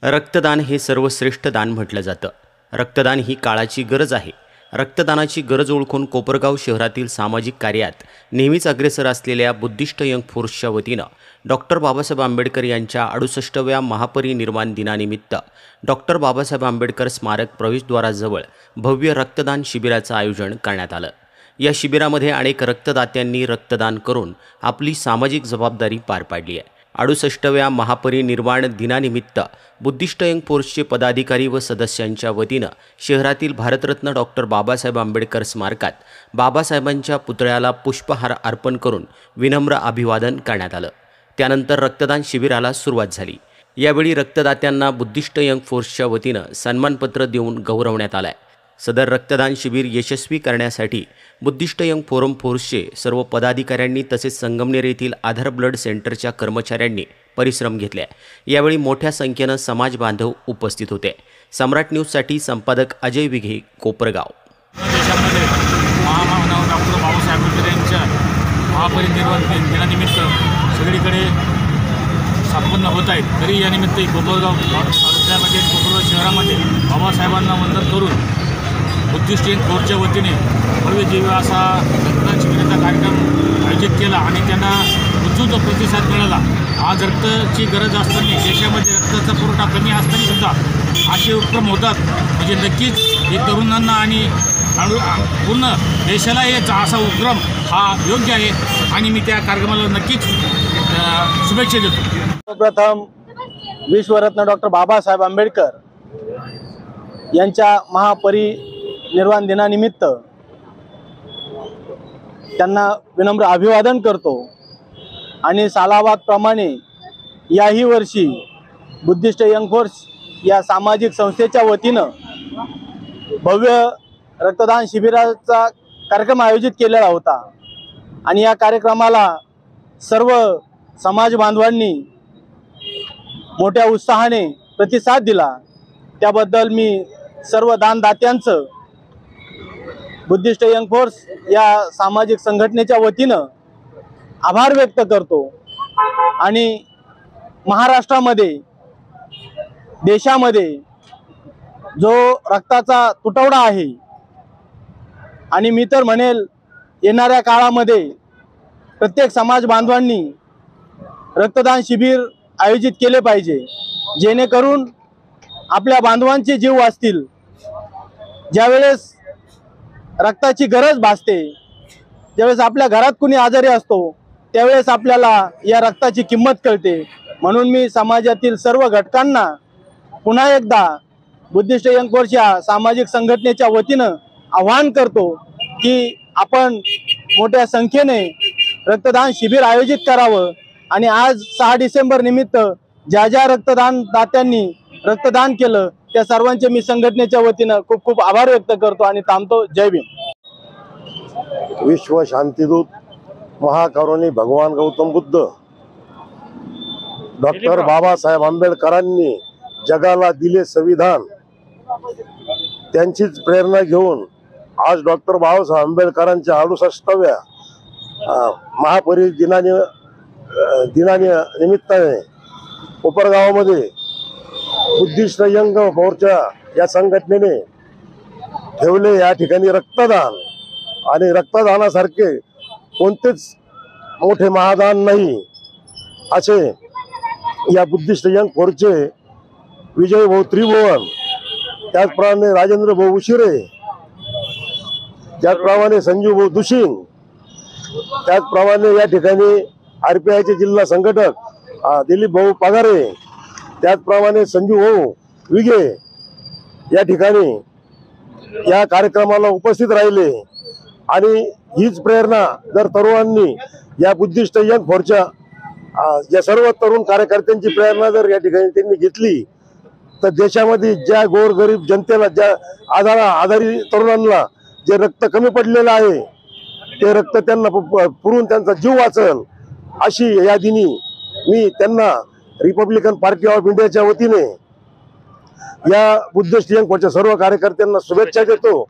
रक्तदान हे सर्वश्रेष्ठ दान म्हटलं जातं। रक्तदान ही काळाची गरज आहे। रक्तदानाची गरज ओळखून कोपरगाव शहरातील सामाजिक कार्यात नेहमीच अग्रेसर असलेल्या बुद्धिस्ट यंग फोर्सच्या वतीनं डॉक्टर बाबासाहेब आंबेडकर यांच्या 68व्या महापरिनिर्वाण दिनानिमित्त डॉक्टर बाबासाहेब आंबेडकर स्मारक प्रवेशद्वाराजवळ भव्य रक्तदान शिबिराचं आयोजन करण्यात आलं। या शिबिरामध्ये अनेक रक्तदात्यांनी रक्तदान करून आपली सामाजिक जबाबदारी पार पाडली आहे। 68व्या महापरिनिर्वाण दिनानिमित्त बुद्धिस्ट यंग फोर्सचे पदाधिकारी व सदस्यांच्या वतीनं शहरातील भारतरत्न डॉक्टर बाबासाहेब आंबेडकर स्मारकात बाबासाहेबांच्या पुतळ्याला पुष्पहार अर्पण करून विनम्र अभिवादन करण्यात आलं। त्यानंतर रक्तदान शिबिराला सुरुवात झाली। यावेळी रक्तदात्यांना बुद्धिस्ट यंग फोर्सच्या वतीनं सन्मानपत्र देऊन गौरवण्यात आलं। सदर रक्तदान शिबिर यशस्वी करण्यासाठी बुद्धिस्ट यंग फोरम फोर्सचे सर्व पदाधिकाऱ्यांनी तसेच संगमनेर येथील आधार ब्लड सेंटरच्या कर्मचाऱ्यांनी परिश्रम घेतले। यावेळी मोठ्या संख्येनं समाज बांधव उपस्थित होते। सम्राट न्यूजसाठी संपादक अजय विघे, कोपरगाव। देशामध्ये महामानव डॉक्टर बाबासाहेब आंबेडकर यांच्या महापरिनिर्वाण दिनानिमित्त सगळीकडे संपन्न होत आहेत। तरी या निमित्त कोपरगाव तालुक्यामध्ये कोपरगाव शहरामध्ये बाबासाहेबांना वंदन करून बुद्धिस्ट यंग फोर्सच्या वतीने भव्य दिव्य असा रक्तदान शिबिराचा कार्यक्रम आयोजित केला आणि त्यांना उत्स्फूर्त प्रतिसाद मिळाला। आज रक्ताची गरज असताना देशामध्ये रक्ताचा पुरवठा कमी असताना सुद्धा असे उपक्रम होतात म्हणजे नक्कीच हे तरुणांना आणि पूर्ण देशाला एक असा उपक्रम हा योग्य आहे आणि मी त्या कार्यक्रमाला नक्कीच शुभेच्छा देतो। प्रथम विश्वरत्न डॉक्टर बाबासाहेब आंबेडकर यांच्या महापरिनिर्वाण दिनानिमित्त त्यांना विनम्र अभिवादन करतो आणि सालाबादप्रमाणे याही वर्षी बुद्धिस्ट यंग फोर्स या सामाजिक संस्थेच्या वतीनं भव्य रक्तदान शिबिराचा कार्यक्रम आयोजित केलेला होता आणि या कार्यक्रमाला सर्व समाज बांधवांनी मोठ्या उत्साहाने प्रतिसाद दिला। त्याबद्दल मी सर्व दानदात्यांचं बुद्धिस्ट यंग फोर्स या सामाजिक संघटनेच्या वतीनं आभार व्यक्त करतो आणि महाराष्ट्रामध्ये देशामध्ये जो रक्ताचा तुटवडा आहे आणि मी तर म्हणेल येणाऱ्या काळामध्ये प्रत्येक समाज बांधवांनी रक्तदान शिबिर आयोजित केले पाहिजे, जेणेकरून आपल्या बांधवांचे जीव वाचतील। ज्यावेळेस रक्ताची गरज भासते, ज्यावेळेस आपल्या घरात कुणी आजारी असतो, त्यावेळेस आपल्याला या रक्ताची किंमत कळते। म्हणून मी समाजातील सर्व घटकांना पुन्हा एकदा बुद्धिस्ट यंग फोर्स या सामाजिक संघटनेच्या वतीनं आवाहन करतो की आपण मोठ्या संख्येने रक्तदान शिबिर आयोजित करावं आणि आज 6 डिसेंबर निमित्त ज्या ज्या रक्तदान दात्यांनी रक्तदान केलं त्या सर्वांचे मी संघटनेच्या वतीनं खूप खूप आभार व्यक्त करतो आणि थांबतो। जय भीम। विश्व शांतिदूत महाकरुणी भगवान गौतम बुद्ध डॉक्टर बाबासाहेब आंबेडकरांनी जगाला दिले संविधान, त्यांचीच प्रेरणा घेऊन आज डॉक्टर बाबासाहेब आंबेडकरांच्या 68व्या दिनानिमित्ताने कोपरगावामध्ये बुद्धिस्ट यंग फोर्सच्या या संघटनेने ठेवले या ठिकाणी रक्तदान आणि रक्तदानासारखे कोणतेच मोठे महादान नाही असे या बुद्धिस्ट यंग फोर्सचे विजय भाऊ त्रिभुवन, त्याचप्रमाणे राजेंद्र भाऊ उशिरे, त्याचप्रमाणे संजीव भाऊ दुशिंग, त्याचप्रमाणे या ठिकाणी RPIचे जिल्हा संघटक दिलीप भाऊ पगारे, त्याचप्रमाणे संजीव भाऊ विगे या ठिकाणी या कार्यक्रमाला उपस्थित राहिले आणि हीच प्रेरणा जर तरुणांनी या बुद्धिस्ट यंग फोर्सच्या या सर्व तरुण कार्यकर्त्यांची प्रेरणा जर या ठिकाणी त्यांनी घेतली तर देशामध्ये ज्या गोरगरीब जनतेला, ज्या आजारी तरुणांना जे रक्त कमी पडलेलं आहे ते रक्त त्यांना पुरून त्यांचा जीव वाचेल अशी या दिनी मी त्यांना रिपब्लिकन पार्टी ऑफ इंडियाच्या वतीने या बुद्धिस्ट यंग फोर्सच्या सर्व कार्यकर्त्यांना शुभेच्छा देतो।